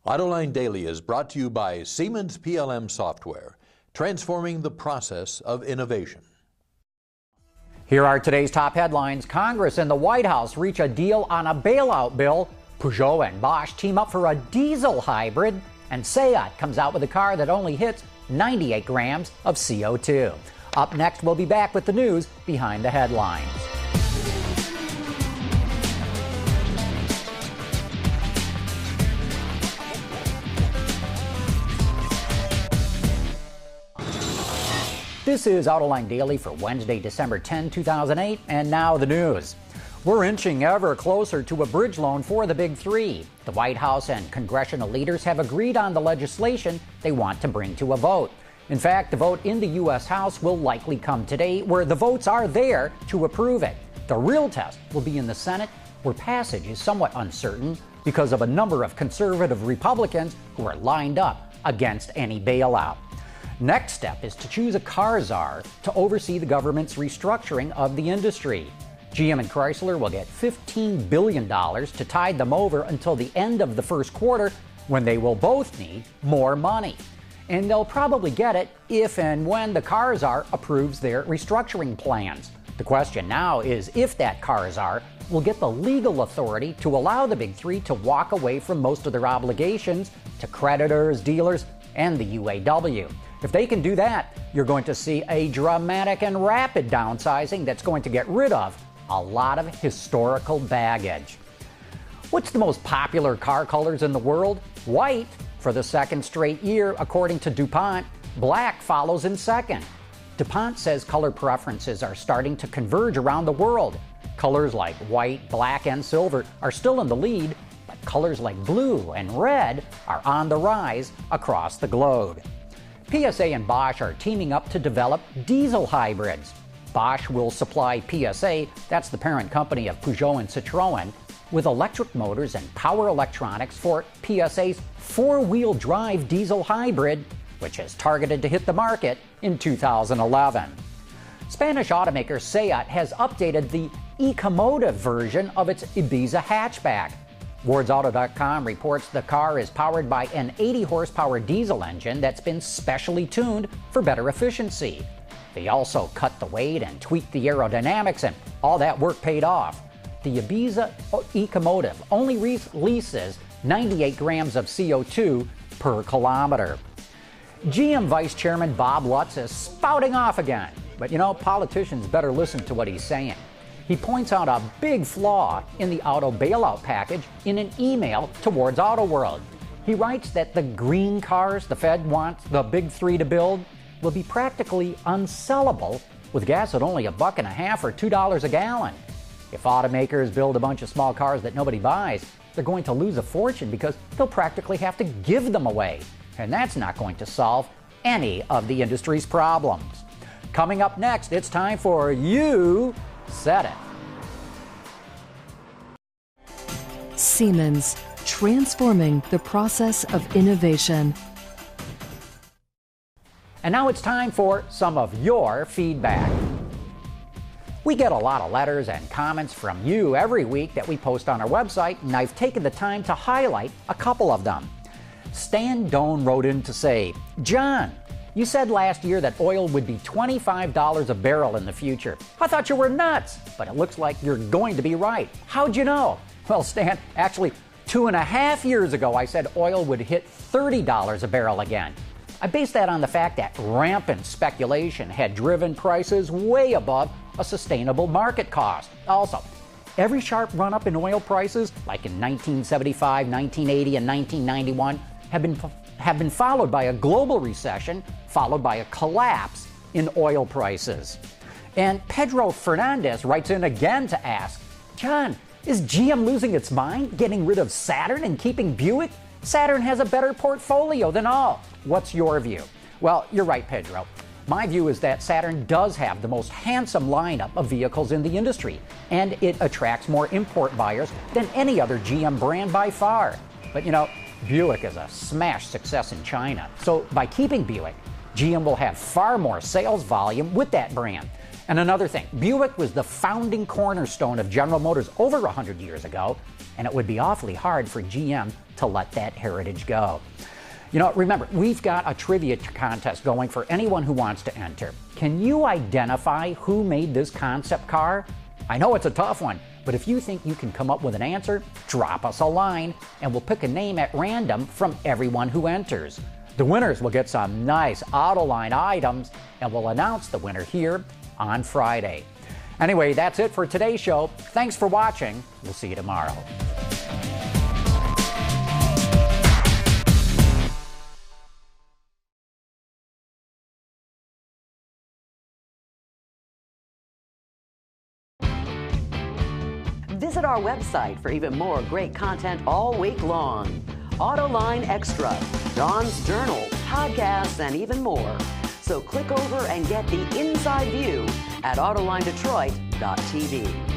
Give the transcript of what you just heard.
Autoline Daily is brought to you by Siemens PLM Software, transforming the process of innovation. Here are today's top headlines. Congress and the White House reach a deal on a bailout bill. Peugeot and Bosch team up for a diesel hybrid. And CZAR comes out with a car that only hits 98 grams of CO2. Up next, we'll be back with the news behind the headlines. This is Autoline Daily for Wednesday, December 10, 2008, and now the news. We're inching ever closer to a bridge loan for the Big Three. The White House and congressional leaders have agreed on the legislation they want to bring to a vote. In fact, the vote in the U.S. House will likely come today, where the votes are there to approve it. The real test will be in the Senate, where passage is somewhat uncertain because of a number of conservative Republicans who are lined up against any bailout. Next step is to choose a CZAR to oversee the government's restructuring of the industry. GM and Chrysler will get $15 billion to tide them over until the end of the first quarter, when they will both need more money. And they'll probably get it if and when the CZAR approves their restructuring plans. The question now is if that CZAR will get the legal authority to allow the Big Three to walk away from most of their obligations to creditors, dealers, and the UAW. If they can do that, you're going to see a dramatic and rapid downsizing that's going to get rid of a lot of historical baggage. What's the most popular car colors in the world? White for the second straight year, according to DuPont. Black follows in second. DuPont says color preferences are starting to converge around the world. Colors like white, black, and silver are still in the lead, but colors like blue and red are on the rise across the globe. PSA and Bosch are teaming up to develop diesel hybrids. Bosch will supply PSA, that's the parent company of Peugeot and Citroën, with electric motors and power electronics for PSA's four-wheel drive diesel hybrid, which is targeted to hit the market in 2011. Spanish automaker CZAR has updated the ecomotive version of its IBIZA hatchback. WardsAuto.com reports the car is powered by an 80-horsepower diesel engine that's been specially tuned for better efficiency. They also cut the weight and tweaked the aerodynamics, and all that work paid off. The IBIZA ecomotive only releases 98 grams of CO2 per kilometer. GM Vice Chairman Bob Lutz is spouting off again, but politicians better listen to what he's saying. He points out a big flaw in the auto bailout package in an email towards Auto World. He writes that the green cars the Fed wants the Big Three to build will be practically unsellable with gas at only $1.50 or $2 a gallon. If automakers build a bunch of small cars that nobody buys, they're going to lose a fortune because they'll practically have to give them away. And that's not going to solve any of the industry's problems. Coming up next, it's time for You Said It. Siemens, transforming the process of innovation. And now it's time for some of your feedback. We get a lot of letters and comments from you every week that we post on our website, and I've taken the time to highlight a couple of them. Stan Doan wrote in to say, John, you said last year that oil would be $25 a barrel in the future. I thought you were nuts, but it looks like you're going to be right. How'd you know? Well, Stan, actually, 2.5 years ago, I said oil would hit $30 a barrel again. I based that on the fact that rampant speculation had driven prices way above a sustainable market cost. Also, every sharp run-up in oil prices, like in 1975, 1980, and 1991, have been followed by a global recession, followed by a collapse in oil prices. And Pedro Fernandez writes in again to ask, John, is GM losing its mind, getting rid of Saturn and keeping Buick? Saturn has a better portfolio than all. What's your view? Well, you're right, Pedro. My view is that Saturn does have the most handsome lineup of vehicles in the industry, and it attracts more import buyers than any other GM brand by far. But Buick is a smash success in China. So by keeping Buick, GM will have far more sales volume with that brand. And another thing, Buick was the founding cornerstone of General Motors over 100 years ago, and it would be awfully hard for GM to let that heritage go. You know, remember, we've got a trivia contest going for anyone who wants to enter. Can you identify who made this concept car? I know it's a tough one, but if you think you can come up with an answer, drop us a line and we'll pick a name at random from everyone who enters. The winners will get some nice Autoline items and we'll announce the winner here on Friday. Anyway, that's it for today's show. Thanks for watching. We'll see you tomorrow. Visit our website for even more great content all week long. Autoline Extra, Dawn's Journal, podcasts, and even more. So click over and get the inside view at AutolineDetroit.tv.